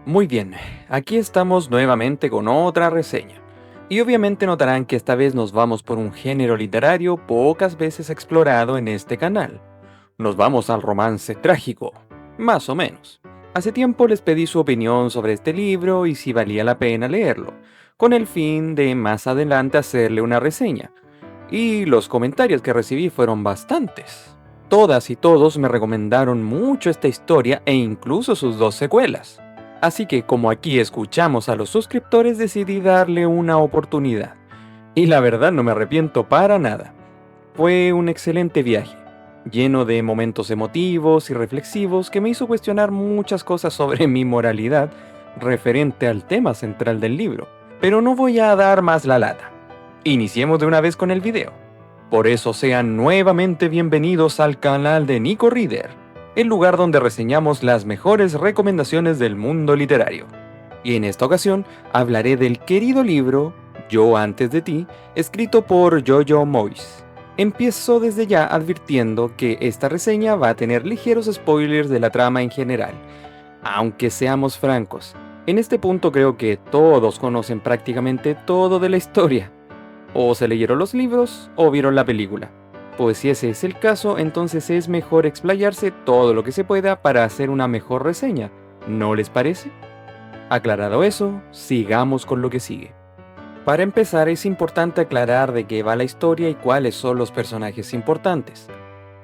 Muy bien, aquí estamos nuevamente con otra reseña. Y obviamente notarán que esta vez nos vamos por un género literario pocas veces explorado en este canal. Nos vamos al romance trágico, más o menos. Hace tiempo les pedí su opinión sobre este libro y si valía la pena leerlo, con el fin de más adelante hacerle una reseña. Y los comentarios que recibí fueron bastantes. Todas y todos me recomendaron mucho esta historia e incluso sus dos secuelas. Así que como aquí escuchamos a los suscriptores decidí darle una oportunidad. Y la verdad no me arrepiento para nada. Fue un excelente viaje, lleno de momentos emotivos y reflexivos que me hizo cuestionar muchas cosas sobre mi moralidad referente al tema central del libro. Pero no voy a dar más la lata. Iniciemos de una vez con el video. Por eso sean nuevamente bienvenidos al canal de Nico Reader, el lugar donde reseñamos las mejores recomendaciones del mundo literario. Y en esta ocasión hablaré del querido libro Yo antes de ti, escrito por Jojo Moyes. Empiezo desde ya advirtiendo que esta reseña va a tener ligeros spoilers de la trama en general. Aunque seamos francos, en este punto creo que todos conocen prácticamente todo de la historia. O se leyeron los libros o vieron la película. Pues si ese es el caso, entonces es mejor explayarse todo lo que se pueda para hacer una mejor reseña, ¿no les parece? Aclarado eso, sigamos con lo que sigue. Para empezar es importante aclarar de qué va la historia y cuáles son los personajes importantes.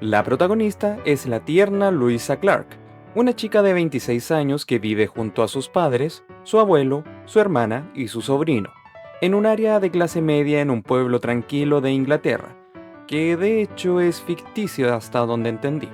La protagonista es la tierna Louisa Clark, una chica de 26 años que vive junto a sus padres, su abuelo, su hermana y su sobrino, en un área de clase media en un pueblo tranquilo de Inglaterra, que de hecho es ficticio hasta donde entendí.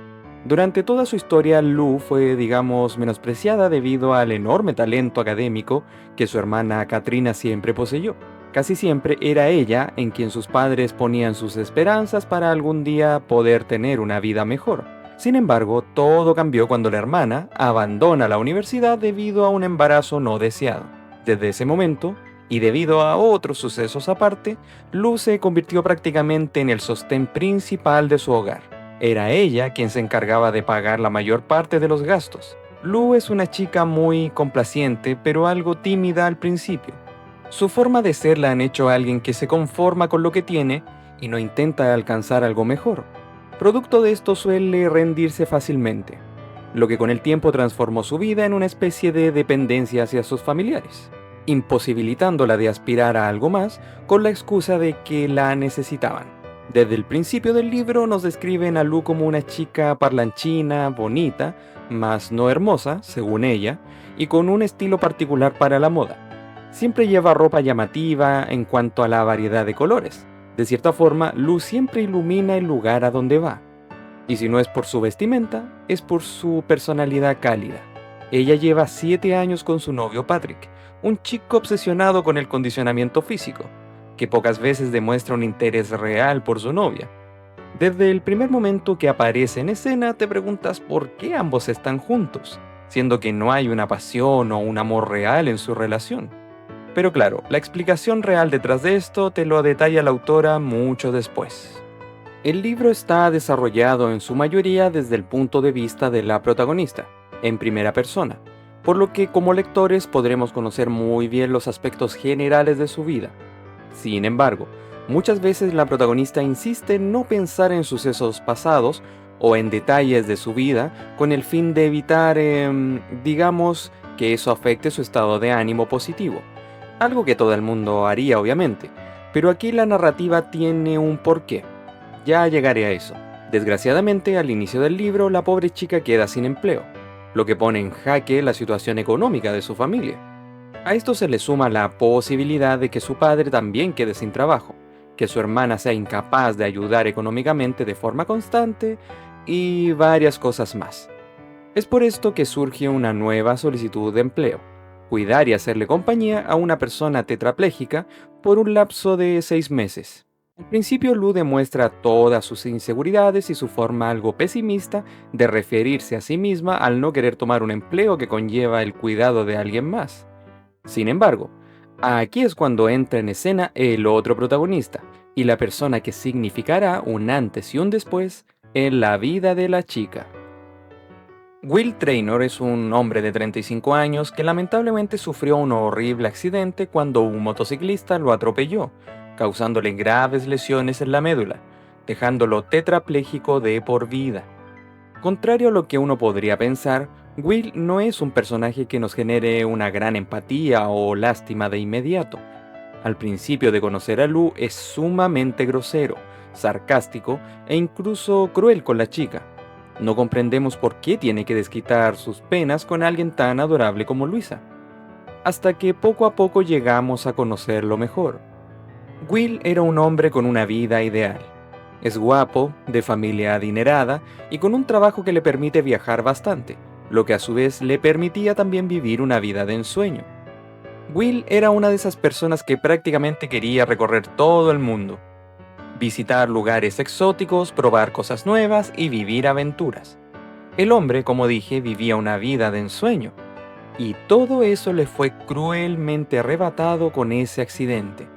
Durante toda su historia, Lou fue, digamos, menospreciada debido al enorme talento académico que su hermana Katrina siempre poseyó. Casi siempre era ella en quien sus padres ponían sus esperanzas para algún día poder tener una vida mejor. Sin embargo, todo cambió cuando la hermana abandona la universidad debido a un embarazo no deseado. Desde ese momento, y debido a otros sucesos aparte, Lou se convirtió prácticamente en el sostén principal de su hogar. Era ella quien se encargaba de pagar la mayor parte de los gastos. Lou es una chica muy complaciente, pero algo tímida al principio. Su forma de ser la han hecho a alguien que se conforma con lo que tiene y no intenta alcanzar algo mejor. Producto de esto suele rendirse fácilmente, lo que con el tiempo transformó su vida en una especie de dependencia hacia sus familiares, imposibilitándola de aspirar a algo más con la excusa de que la necesitaban. Desde el principio del libro nos describen a Lu como una chica parlanchina, bonita, mas no hermosa, según ella, y con un estilo particular para la moda. Siempre lleva ropa llamativa en cuanto a la variedad de colores. De cierta forma, Lu siempre ilumina el lugar a donde va. Y si no es por su vestimenta, es por su personalidad cálida. Ella lleva 7 años con su novio Patrick, un chico obsesionado con el condicionamiento físico, que pocas veces demuestra un interés real por su novia. Desde el primer momento que aparece en escena te preguntas por qué ambos están juntos, siendo que no hay una pasión o un amor real en su relación. Pero claro, la explicación real detrás de esto te lo detalla la autora mucho después. El libro está desarrollado en su mayoría desde el punto de vista de la protagonista, en primera persona, por lo que como lectores podremos conocer muy bien los aspectos generales de su vida. Sin embargo, muchas veces la protagonista insiste en no pensar en sucesos pasados o en detalles de su vida con el fin de evitar, digamos, que eso afecte su estado de ánimo positivo. Algo que todo el mundo haría obviamente, pero aquí la narrativa tiene un porqué. Ya llegaré a eso. Desgraciadamente, al inicio del libro, la pobre chica queda sin empleo, lo que pone en jaque la situación económica de su familia. A esto se le suma la posibilidad de que su padre también quede sin trabajo, que su hermana sea incapaz de ayudar económicamente de forma constante y varias cosas más. Es por esto que surge una nueva solicitud de empleo: cuidar y hacerle compañía a una persona tetrapléjica por un lapso de 6 meses. Al principio Lu demuestra todas sus inseguridades y su forma algo pesimista de referirse a sí misma al no querer tomar un empleo que conlleva el cuidado de alguien más. Sin embargo, aquí es cuando entra en escena el otro protagonista, y la persona que significará un antes y un después en la vida de la chica. Will Traynor es un hombre de 35 años que lamentablemente sufrió un horrible accidente cuando un motociclista lo atropelló, causándole graves lesiones en la médula, dejándolo tetrapléjico de por vida. Contrario a lo que uno podría pensar, Will no es un personaje que nos genere una gran empatía o lástima de inmediato. Al principio de conocer a Lou es sumamente grosero, sarcástico e incluso cruel con la chica. No comprendemos por qué tiene que desquitar sus penas con alguien tan adorable como Luisa, hasta que poco a poco llegamos a conocerlo mejor. Will era un hombre con una vida ideal. Es guapo, de familia adinerada y con un trabajo que le permite viajar bastante, lo que a su vez le permitía también vivir una vida de ensueño. Will era una de esas personas que prácticamente quería recorrer todo el mundo, visitar lugares exóticos, probar cosas nuevas y vivir aventuras. El hombre, como dije, vivía una vida de ensueño, y todo eso le fue cruelmente arrebatado con ese accidente.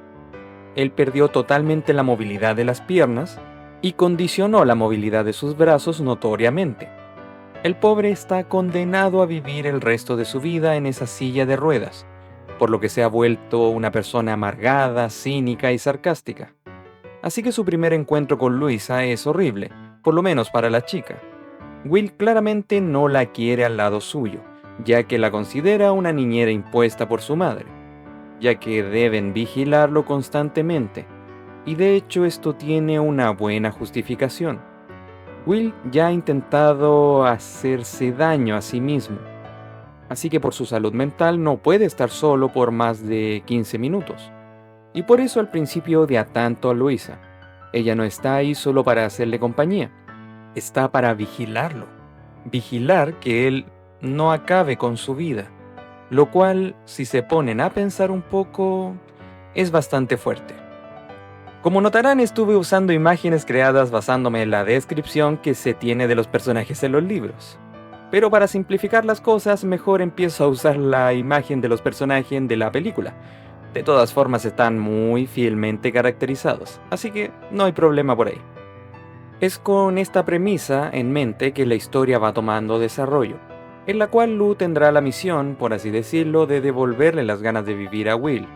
Él perdió totalmente la movilidad de las piernas y condicionó la movilidad de sus brazos notoriamente. El pobre está condenado a vivir el resto de su vida en esa silla de ruedas, por lo que se ha vuelto una persona amargada, cínica y sarcástica. Así que su primer encuentro con Luisa es horrible, por lo menos para la chica. Will claramente no la quiere al lado suyo, ya que la considera una niñera impuesta por su madre, ya que deben vigilarlo constantemente, y de hecho esto tiene una buena justificación. Will ya ha intentado hacerse daño a sí mismo, así que por su salud mental no puede estar solo por más de 15 minutos. Y por eso al principio odia tanto a Luisa. Ella no está ahí solo para hacerle compañía, está para vigilarlo. Vigilar que él no acabe con su vida, lo cual, si se ponen a pensar un poco, es bastante fuerte. Como notarán, estuve usando imágenes creadas basándome en la descripción que se tiene de los personajes en los libros. Pero para simplificar las cosas, mejor empiezo a usar la imagen de los personajes de la película. De todas formas están muy fielmente caracterizados, así que no hay problema por ahí. Es con esta premisa en mente que la historia va tomando desarrollo, en la cual Lou tendrá la misión, por así decirlo, de devolverle las ganas de vivir a Will.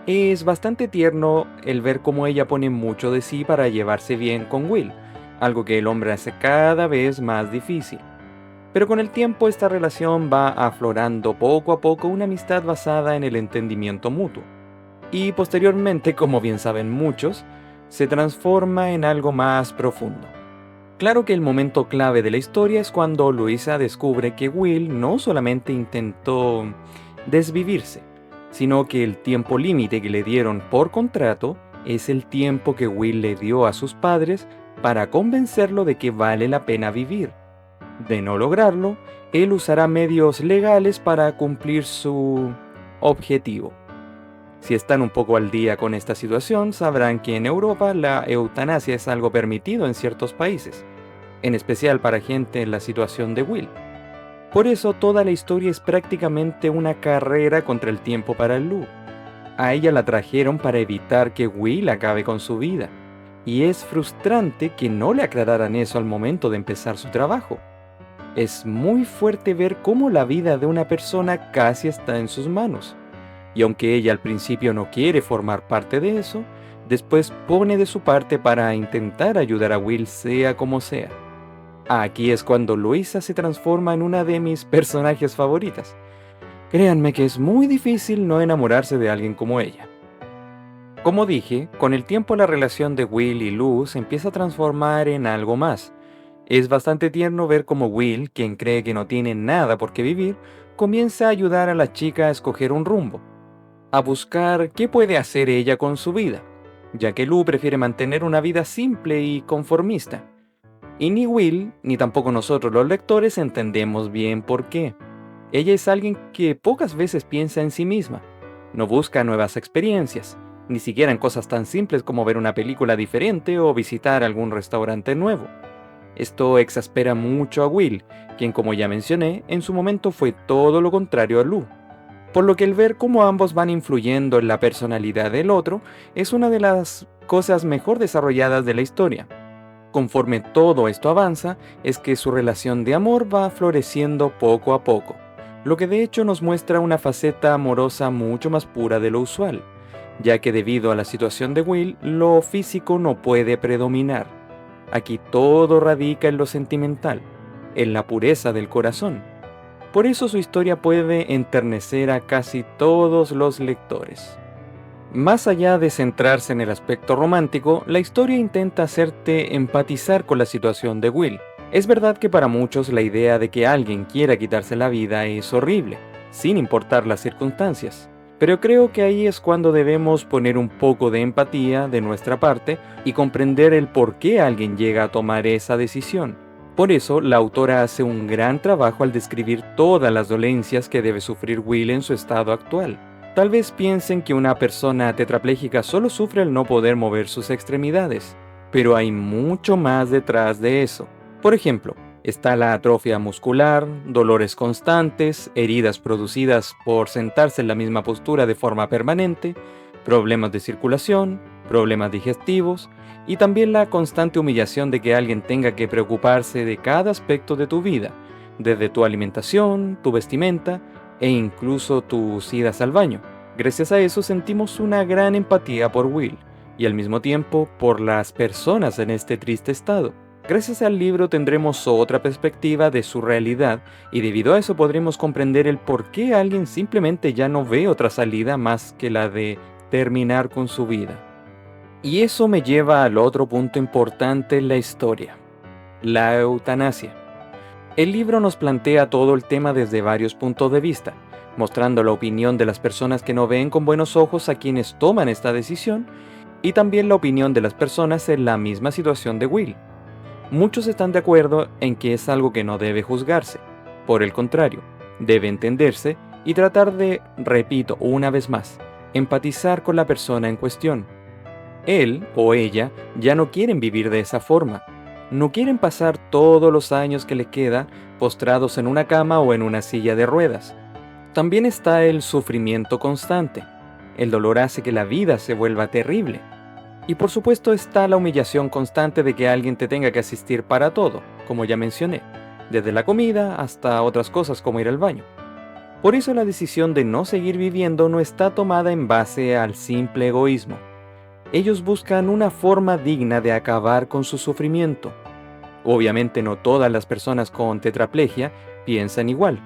Es bastante tierno el ver cómo ella pone mucho de sí para llevarse bien con Will, algo que el hombre hace cada vez más difícil. Pero con el tiempo esta relación va aflorando poco a poco una amistad basada en el entendimiento mutuo. Y posteriormente, como bien saben muchos, se transforma en algo más profundo. Claro que el momento clave de la historia es cuando Luisa descubre que Will no solamente intentó desvivirse, sino que el tiempo límite que le dieron por contrato es el tiempo que Will le dio a sus padres para convencerlo de que vale la pena vivir. De no lograrlo, él usará medios legales para cumplir su objetivo. Si están un poco al día con esta situación, sabrán que en Europa la eutanasia es algo permitido en ciertos países, en especial para gente en la situación de Will. Por eso toda la historia es prácticamente una carrera contra el tiempo para Lou. A ella la trajeron para evitar que Will acabe con su vida, y es frustrante que no le aclararan eso al momento de empezar su trabajo. Es muy fuerte ver cómo la vida de una persona casi está en sus manos. Y aunque ella al principio no quiere formar parte de eso, después pone de su parte para intentar ayudar a Will sea como sea. Aquí es cuando Luisa se transforma en una de mis personajes favoritas. Créanme que es muy difícil no enamorarse de alguien como ella. Como dije, con el tiempo la relación de Will y Lou se empieza a transformar en algo más. Es bastante tierno ver cómo Will, quien cree que no tiene nada por qué vivir, comienza a ayudar a la chica a escoger un rumbo, a buscar qué puede hacer ella con su vida, ya que Lou prefiere mantener una vida simple y conformista. Y ni Will, ni tampoco nosotros los lectores entendemos bien por qué. Ella es alguien que pocas veces piensa en sí misma, no busca nuevas experiencias, ni siquiera en cosas tan simples como ver una película diferente o visitar algún restaurante nuevo. Esto exaspera mucho a Will, quien como ya mencioné, en su momento fue todo lo contrario a Lou. Por lo que el ver cómo ambos van influyendo en la personalidad del otro es una de las cosas mejor desarrolladas de la historia. Conforme todo esto avanza, es que su relación de amor va floreciendo poco a poco, lo que de hecho nos muestra una faceta amorosa mucho más pura de lo usual, ya que debido a la situación de Will, lo físico no puede predominar. Aquí todo radica en lo sentimental, en la pureza del corazón. Por eso su historia puede enternecer a casi todos los lectores. Más allá de centrarse en el aspecto romántico, la historia intenta hacerte empatizar con la situación de Will. Es verdad que para muchos la idea de que alguien quiera quitarse la vida es horrible, sin importar las circunstancias. Pero creo que ahí es cuando debemos poner un poco de empatía de nuestra parte y comprender el por qué alguien llega a tomar esa decisión. Por eso, la autora hace un gran trabajo al describir todas las dolencias que debe sufrir Will en su estado actual. Tal vez piensen que una persona tetrapléjica solo sufre el no poder mover sus extremidades, pero hay mucho más detrás de eso. Por ejemplo, está la atrofia muscular, dolores constantes, heridas producidas por sentarse en la misma postura de forma permanente, problemas de circulación, problemas digestivos y también la constante humillación de que alguien tenga que preocuparse de cada aspecto de tu vida, desde tu alimentación, tu vestimenta e incluso tus idas al baño. Gracias a eso sentimos una gran empatía por Will y al mismo tiempo por las personas en este triste estado. Gracias al libro tendremos otra perspectiva de su realidad y debido a eso podremos comprender el por qué alguien simplemente ya no ve otra salida más que la de terminar con su vida. Y eso me lleva al otro punto importante en la historia, la eutanasia. El libro nos plantea todo el tema desde varios puntos de vista, mostrando la opinión de las personas que no ven con buenos ojos a quienes toman esta decisión y también la opinión de las personas en la misma situación de Will. Muchos están de acuerdo en que es algo que no debe juzgarse, por el contrario, debe entenderse y tratar de, repito una vez más, empatizar con la persona en cuestión. Él o ella ya no quieren vivir de esa forma. No quieren pasar todos los años que les queda postrados en una cama o en una silla de ruedas. También está el sufrimiento constante. El dolor hace que la vida se vuelva terrible. Y por supuesto está la humillación constante de que alguien te tenga que asistir para todo, como ya mencioné, desde la comida hasta otras cosas como ir al baño. Por eso la decisión de no seguir viviendo no está tomada en base al simple egoísmo. Ellos buscan una forma digna de acabar con su sufrimiento. Obviamente no todas las personas con tetraplegia piensan igual.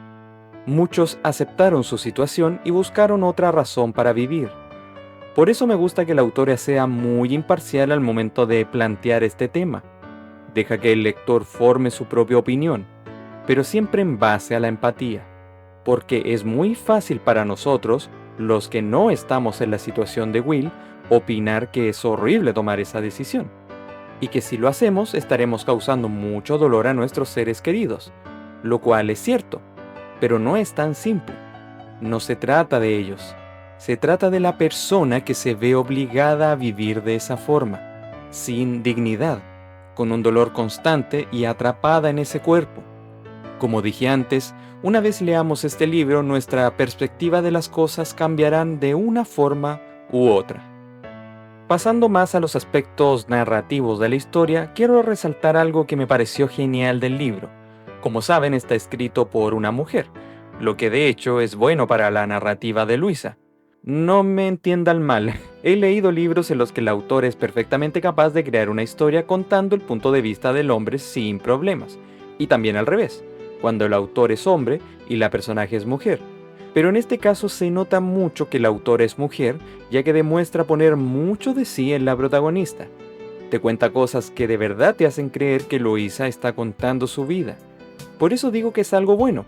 Muchos aceptaron su situación y buscaron otra razón para vivir. Por eso me gusta que la autora sea muy imparcial al momento de plantear este tema. Deja que el lector forme su propia opinión, pero siempre en base a la empatía. Porque es muy fácil para nosotros, los que no estamos en la situación de Will, opinar que es horrible tomar esa decisión. Y que si lo hacemos estaremos causando mucho dolor a nuestros seres queridos, lo cual es cierto, pero no es tan simple. No se trata de ellos, se trata de la persona que se ve obligada a vivir de esa forma, sin dignidad, con un dolor constante y atrapada en ese cuerpo. Como dije antes, una vez leamos este libro, nuestra perspectiva de las cosas cambiarán de una forma u otra. Pasando más a los aspectos narrativos de la historia, quiero resaltar algo que me pareció genial del libro. Como saben, está escrito por una mujer, lo que de hecho es bueno para la narrativa de Luisa. No me entiendan mal, he leído libros en los que el autor es perfectamente capaz de crear una historia contando el punto de vista del hombre sin problemas, y también al revés, cuando el autor es hombre y la personaje es mujer. Pero en este caso se nota mucho que la autora es mujer, ya que demuestra poner mucho de sí en la protagonista. Te cuenta cosas que de verdad te hacen creer que Luisa está contando su vida. Por eso digo que es algo bueno.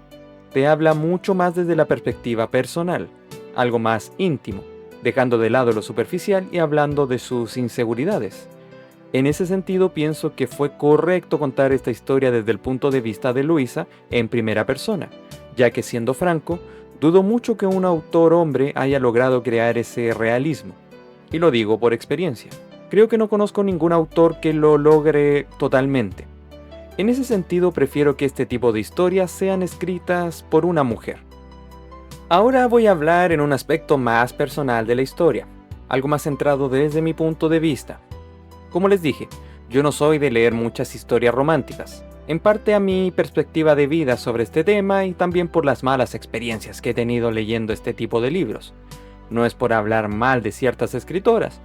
Te habla mucho más desde la perspectiva personal, algo más íntimo, dejando de lado lo superficial y hablando de sus inseguridades. En ese sentido pienso que fue correcto contar esta historia desde el punto de vista de Luisa en primera persona, ya que siendo franco, dudo mucho que un autor hombre haya logrado crear ese realismo. Y lo digo por experiencia. Creo que no conozco ningún autor que lo logre totalmente. En ese sentido prefiero que este tipo de historias sean escritas por una mujer. Ahora voy a hablar en un aspecto más personal de la historia, algo más centrado desde mi punto de vista. Como les dije, Yo no soy de leer muchas historias románticas, en parte a mi perspectiva de vida sobre este tema y también por las malas experiencias que he tenido leyendo este tipo de libros. No es por hablar mal de ciertas escritoras,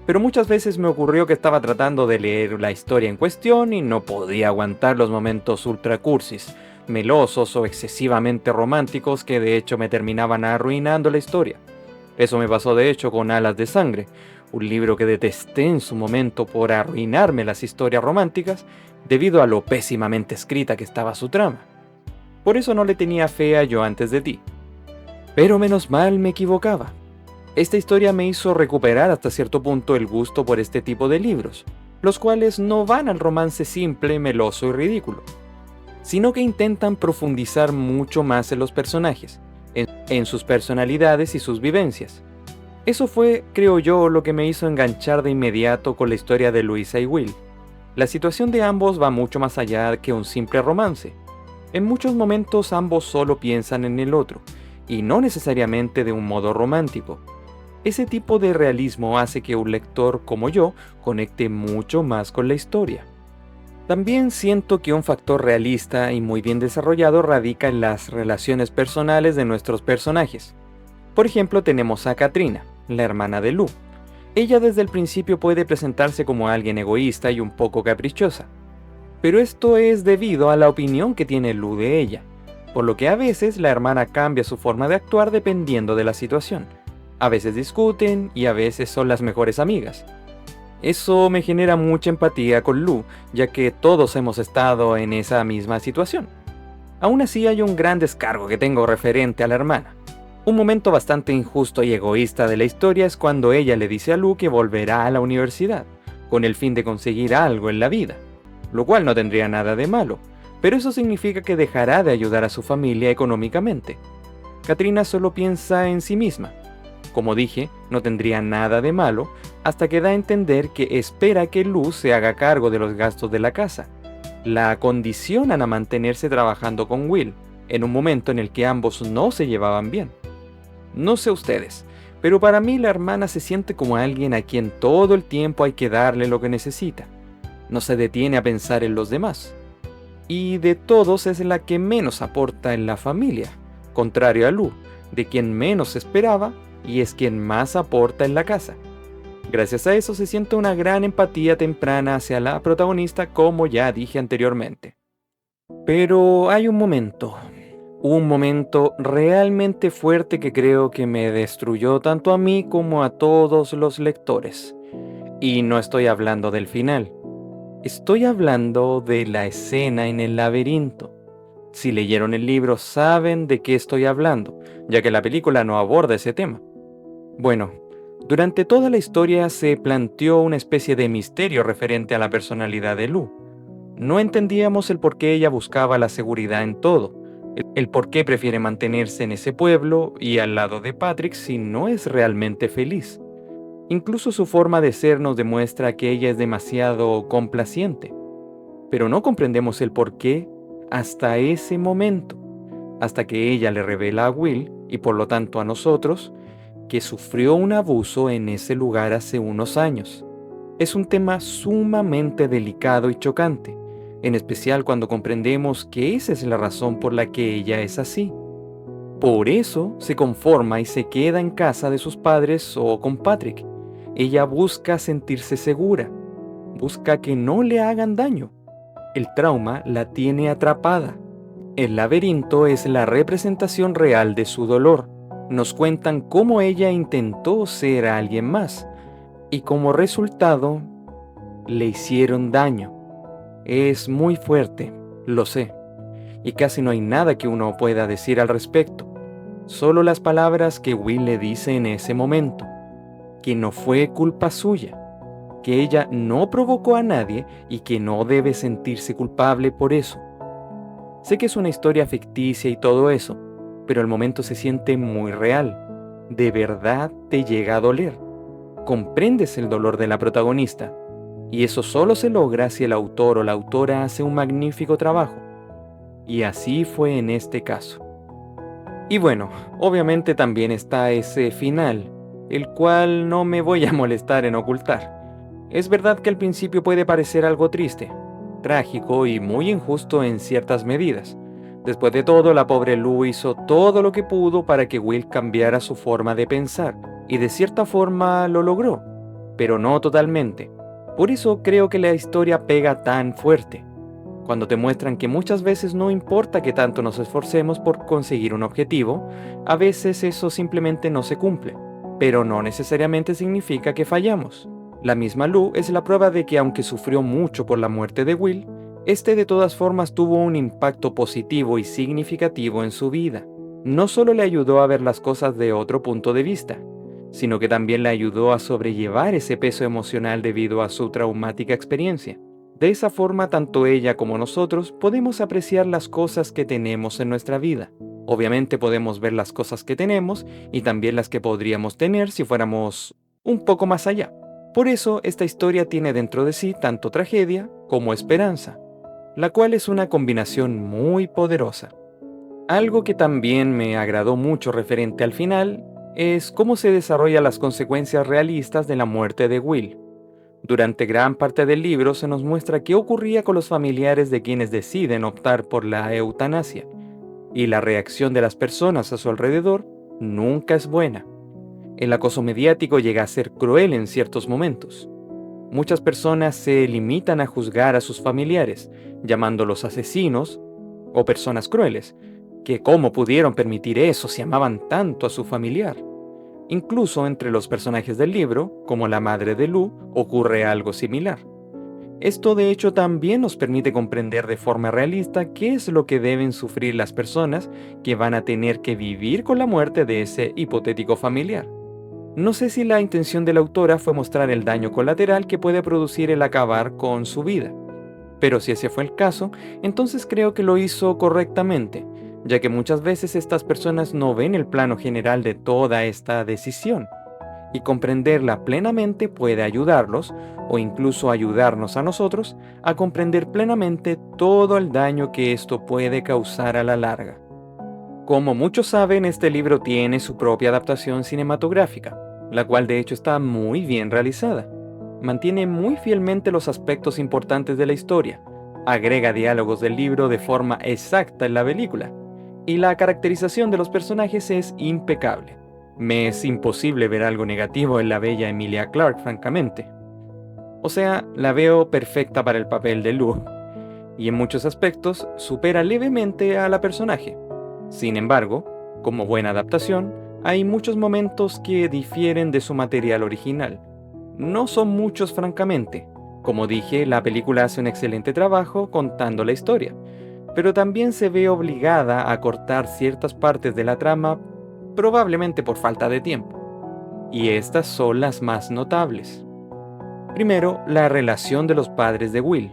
pero muchas veces me ocurrió que estaba tratando de leer la historia en cuestión y no podía aguantar los momentos ultra cursis, melosos o excesivamente románticos que de hecho me terminaban arruinando la historia. Eso me pasó de hecho con Alas de Sangre, un libro que detesté en su momento por arruinarme las historias románticas debido a lo pésimamente escrita que estaba su trama. Por eso no le tenía fe a Yo antes de ti. Pero menos mal me equivocaba. Esta historia me hizo recuperar hasta cierto punto el gusto por este tipo de libros, los cuales no van al romance simple, meloso y ridículo, sino que intentan profundizar mucho más en los personajes, en sus personalidades y sus vivencias. Eso fue, creo yo, lo que me hizo enganchar de inmediato con la historia de Luisa y Will. La situación de ambos va mucho más allá que un simple romance. En muchos momentos ambos solo piensan en el otro, y no necesariamente de un modo romántico. Ese tipo de realismo hace que un lector como yo conecte mucho más con la historia. También siento que un factor realista y muy bien desarrollado radica en las relaciones personales de nuestros personajes. Por ejemplo, tenemos a Katrina, la hermana de Lou. Ella desde el principio puede presentarse como alguien egoísta y un poco caprichosa, pero esto es debido a la opinión que tiene Lou de ella, por lo que a veces la hermana cambia su forma de actuar dependiendo de la situación. A veces discuten y a veces son las mejores amigas. Eso me genera mucha empatía con Lou, ya que todos hemos estado en esa misma situación. Aún así hay un gran descargo que tengo referente a la hermana. Un momento bastante injusto y egoísta de la historia es cuando ella le dice a Lou que volverá a la universidad, con el fin de conseguir algo en la vida, lo cual no tendría nada de malo, pero eso significa que dejará de ayudar a su familia económicamente. Katrina solo piensa en sí misma. Como dije, no tendría nada de malo hasta que da a entender que espera que Lou se haga cargo de los gastos de la casa. La condicionan a mantenerse trabajando con Will, en un momento en el que ambos no se llevaban bien. No sé ustedes, pero para mí la hermana se siente como alguien a quien todo el tiempo hay que darle lo que necesita. No se detiene a pensar en los demás. Y de todos es la que menos aporta en la familia, contrario a Lou, de quien menos esperaba y es quien más aporta en la casa. Gracias a eso se siente una gran empatía temprana hacia la protagonista, como ya dije anteriormente. Pero hay un momento realmente fuerte que creo que me destruyó tanto a mí como a todos los lectores. Y no estoy hablando del final. Estoy hablando de la escena en el laberinto. Si leyeron el libro saben de qué estoy hablando, ya que la película no aborda ese tema. Bueno, durante toda la historia se planteó una especie de misterio referente a la personalidad de Lou. No entendíamos el por qué ella buscaba la seguridad en todo, el por qué prefiere mantenerse en ese pueblo y al lado de Patrick si no es realmente feliz. Incluso su forma de ser nos demuestra que ella es demasiado complaciente, pero no comprendemos el por qué hasta ese momento, hasta que ella le revela a Will, y por lo tanto a nosotros, que sufrió un abuso en ese lugar hace unos años. Es un tema sumamente delicado y chocante, en especial cuando comprendemos que esa es la razón por la que ella es así. Por eso se conforma y se queda en casa de sus padres o con Patrick. Ella busca sentirse segura, busca que no le hagan daño. El trauma la tiene atrapada. El laberinto es la representación real de su dolor. Nos cuentan cómo ella intentó ser a alguien más y como resultado le hicieron daño. Es muy fuerte, lo sé, y casi no hay nada que uno pueda decir al respecto. Solo las palabras que Will le dice en ese momento, que no fue culpa suya, que ella no provocó a nadie y que no debe sentirse culpable por eso. Sé que es una historia ficticia y todo eso, pero el momento se siente muy real. De verdad te llega a doler. Comprendes el dolor de la protagonista, y eso solo se logra si el autor o la autora hace un magnífico trabajo. Y así fue en este caso. Y bueno, obviamente también está ese final, el cual no me voy a molestar en ocultar. Es verdad que al principio puede parecer algo triste, trágico y muy injusto en ciertas medidas. Después de todo, la pobre Lu hizo todo lo que pudo para que Will cambiara su forma de pensar, y de cierta forma lo logró, pero no totalmente. Por eso creo que la historia pega tan fuerte, cuando te muestran que muchas veces no importa que tanto nos esforcemos por conseguir un objetivo, a veces eso simplemente no se cumple, pero no necesariamente significa que fallamos. La misma Lu es la prueba de que aunque sufrió mucho por la muerte de Will, este de todas formas tuvo un impacto positivo y significativo en su vida. No solo le ayudó a ver las cosas de otro punto de vista, sino que también le ayudó a sobrellevar ese peso emocional debido a su traumática experiencia. De esa forma, tanto ella como nosotros podemos apreciar las cosas que tenemos en nuestra vida. Obviamente podemos ver las cosas que tenemos y también las que podríamos tener si fuéramos un poco más allá. Por eso, esta historia tiene dentro de sí tanto tragedia como esperanza, la cual es una combinación muy poderosa. Algo que también me agradó mucho referente al final es cómo se desarrollan las consecuencias realistas de la muerte de Will. Durante gran parte del libro se nos muestra qué ocurría con los familiares de quienes deciden optar por la eutanasia, y la reacción de las personas a su alrededor nunca es buena. El acoso mediático llega a ser cruel en ciertos momentos. Muchas personas se limitan a juzgar a sus familiares, llamándolos asesinos o personas crueles, que cómo pudieron permitir eso si amaban tanto a su familiar. Incluso entre los personajes del libro, como la madre de Lu, ocurre algo similar. Esto de hecho también nos permite comprender de forma realista qué es lo que deben sufrir las personas que van a tener que vivir con la muerte de ese hipotético familiar. No sé si la intención de la autora fue mostrar el daño colateral que puede producir el acabar con su vida, pero si ese fue el caso, entonces creo que lo hizo correctamente, ya que muchas veces estas personas no ven el plano general de toda esta decisión, y comprenderla plenamente puede ayudarlos, o incluso ayudarnos a nosotros, a comprender plenamente todo el daño que esto puede causar a la larga. Como muchos saben, este libro tiene su propia adaptación cinematográfica, la cual de hecho está muy bien realizada. Mantiene muy fielmente los aspectos importantes de la historia, agrega diálogos del libro de forma exacta en la película, y la caracterización de los personajes es impecable. Me es imposible ver algo negativo en la bella Emilia Clarke, francamente. O sea, la veo perfecta para el papel de Lu, y en muchos aspectos supera levemente a la personaje. Sin embargo, como buena adaptación, hay muchos momentos que difieren de su material original. No son muchos, francamente. Como dije, la película hace un excelente trabajo contando la historia, pero también se ve obligada a cortar ciertas partes de la trama, probablemente por falta de tiempo. Y estas son las más notables. Primero, la relación de los padres de Will.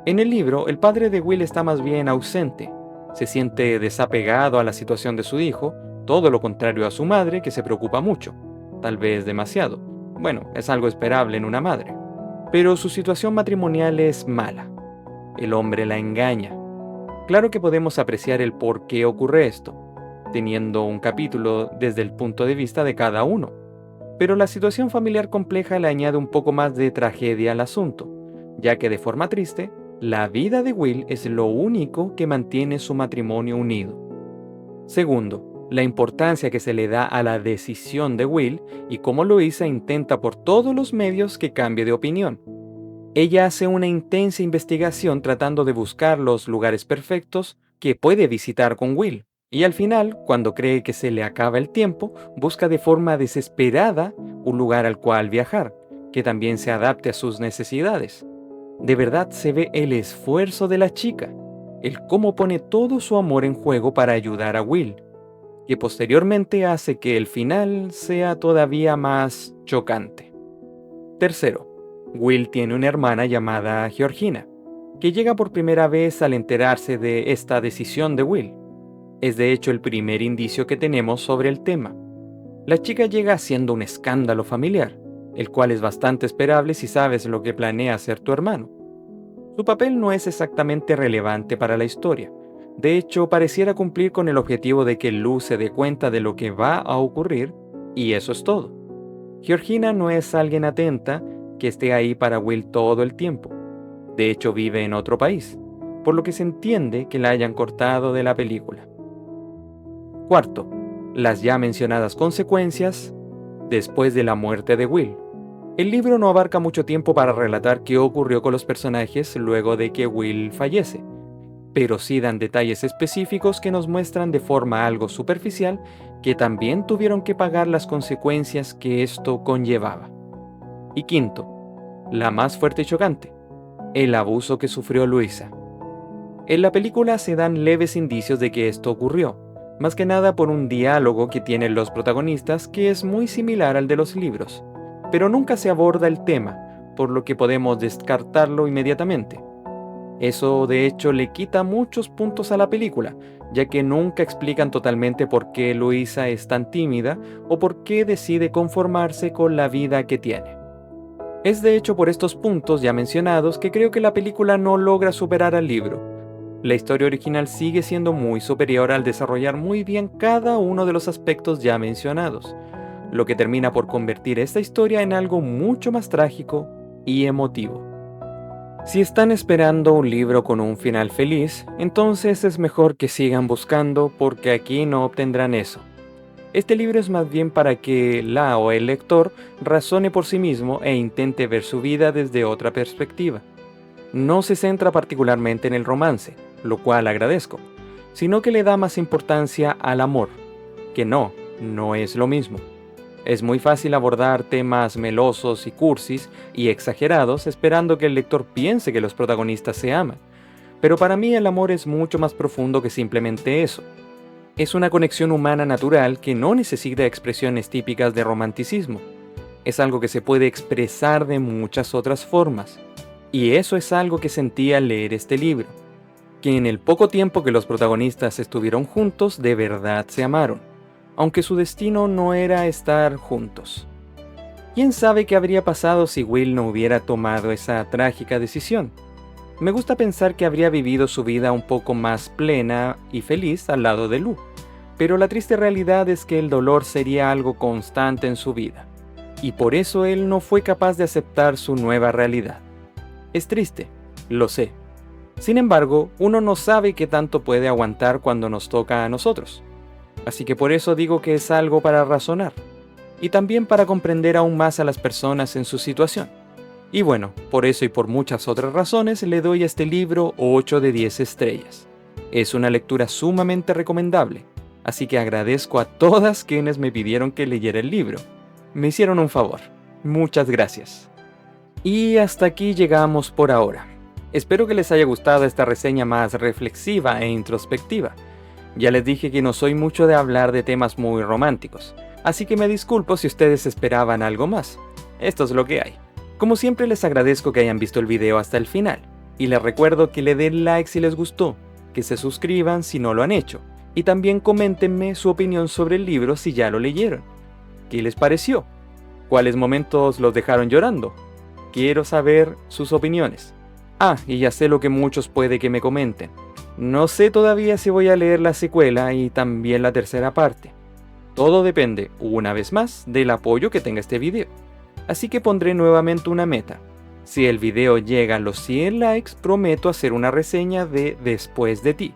En el libro, el padre de Will está más bien ausente. Se siente desapegado a la situación de su hijo, todo lo contrario a su madre, que se preocupa mucho, tal vez demasiado. Bueno, es algo esperable en una madre. Pero su situación matrimonial es mala. El hombre la engaña. Claro que podemos apreciar el por qué ocurre esto, teniendo un capítulo desde el punto de vista de cada uno. Pero la situación familiar compleja le añade un poco más de tragedia al asunto, ya que de forma triste, la vida de Will es lo único que mantiene su matrimonio unido. Segundo, la importancia que se le da a la decisión de Will y cómo Louisa intenta por todos los medios que cambie de opinión. Ella hace una intensa investigación tratando de buscar los lugares perfectos que puede visitar con Will. Y al final, cuando cree que se le acaba el tiempo, busca de forma desesperada un lugar al cual viajar, que también se adapte a sus necesidades. De verdad se ve el esfuerzo de la chica, el cómo pone todo su amor en juego para ayudar a Will, que posteriormente hace que el final sea todavía más chocante. Tercero, Will tiene una hermana llamada Georgina, que llega por primera vez al enterarse de esta decisión de Will. Es de hecho el primer indicio que tenemos sobre el tema. La chica llega haciendo un escándalo familiar, el cual es bastante esperable si sabes lo que planea hacer tu hermano. Su papel no es exactamente relevante para la historia. De hecho, pareciera cumplir con el objetivo de que Lu se dé cuenta de lo que va a ocurrir, y eso es todo. Georgina no es alguien atenta, que esté ahí para Will todo el tiempo. De hecho, vive en otro país, por lo que se entiende que la hayan cortado de la película. Cuarto, las ya mencionadas consecuencias después de la muerte de Will. El libro no abarca mucho tiempo para relatar qué ocurrió con los personajes luego de que Will fallece, pero sí dan detalles específicos que nos muestran de forma algo superficial que también tuvieron que pagar las consecuencias que esto conllevaba. Y quinto, la más fuerte y chocante, el abuso que sufrió Luisa. En la película se dan leves indicios de que esto ocurrió, más que nada por un diálogo que tienen los protagonistas que es muy similar al de los libros, pero nunca se aborda el tema, por lo que podemos descartarlo inmediatamente. Eso de hecho le quita muchos puntos a la película, ya que nunca explican totalmente por qué Luisa es tan tímida o por qué decide conformarse con la vida que tiene. Es de hecho por estos puntos ya mencionados que creo que la película no logra superar al libro. La historia original sigue siendo muy superior al desarrollar muy bien cada uno de los aspectos ya mencionados, lo que termina por convertir esta historia en algo mucho más trágico y emotivo. Si están esperando un libro con un final feliz, entonces es mejor que sigan buscando porque aquí no obtendrán eso. Este libro es más bien para que la o el lector razone por sí mismo e intente ver su vida desde otra perspectiva. No se centra particularmente en el romance, lo cual agradezco, sino que le da más importancia al amor, que no es lo mismo. Es muy fácil abordar temas melosos y cursis y exagerados esperando que el lector piense que los protagonistas se aman, pero para mí el amor es mucho más profundo que simplemente eso. Es una conexión humana natural que no necesita expresiones típicas de romanticismo. Es algo que se puede expresar de muchas otras formas. Y eso es algo que sentí al leer este libro, que en el poco tiempo que los protagonistas estuvieron juntos de verdad se amaron, aunque su destino no era estar juntos. ¿Quién sabe qué habría pasado si Will no hubiera tomado esa trágica decisión? Me gusta pensar que habría vivido su vida un poco más plena y feliz al lado de Lou, pero la triste realidad es que el dolor sería algo constante en su vida, y por eso él no fue capaz de aceptar su nueva realidad. Es triste, lo sé. Sin embargo, uno no sabe qué tanto puede aguantar cuando nos toca a nosotros. Así que por eso digo que es algo para razonar, y también para comprender aún más a las personas en su situación. Y bueno, por eso y por muchas otras razones le doy a este libro 8 de 10 estrellas. Es una lectura sumamente recomendable, así que agradezco a todas quienes me pidieron que leyera el libro. Me hicieron un favor. Muchas gracias. Y hasta aquí llegamos por ahora. Espero que les haya gustado esta reseña más reflexiva e introspectiva. Ya les dije que no soy mucho de hablar de temas muy románticos, así que me disculpo si ustedes esperaban algo más. Esto es lo que hay. Como siempre les agradezco que hayan visto el video hasta el final, y les recuerdo que le den like si les gustó, que se suscriban si no lo han hecho, y también coméntenme su opinión sobre el libro si ya lo leyeron. ¿Qué les pareció? ¿Cuáles momentos los dejaron llorando? Quiero saber sus opiniones. Y ya sé lo que muchos puede que me comenten. No sé todavía si voy a leer la secuela y también la tercera parte. Todo depende, una vez más, del apoyo que tenga este video. Así que pondré nuevamente una meta. Si el video llega a los 100 likes, prometo hacer una reseña de Después de ti.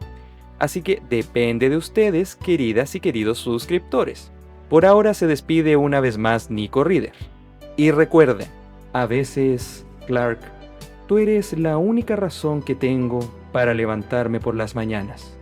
Así que depende de ustedes, queridas y queridos suscriptores. Por ahora se despide una vez más Nico Reader. Y recuerden, a veces, Clark, tú eres la única razón que tengo para levantarme por las mañanas.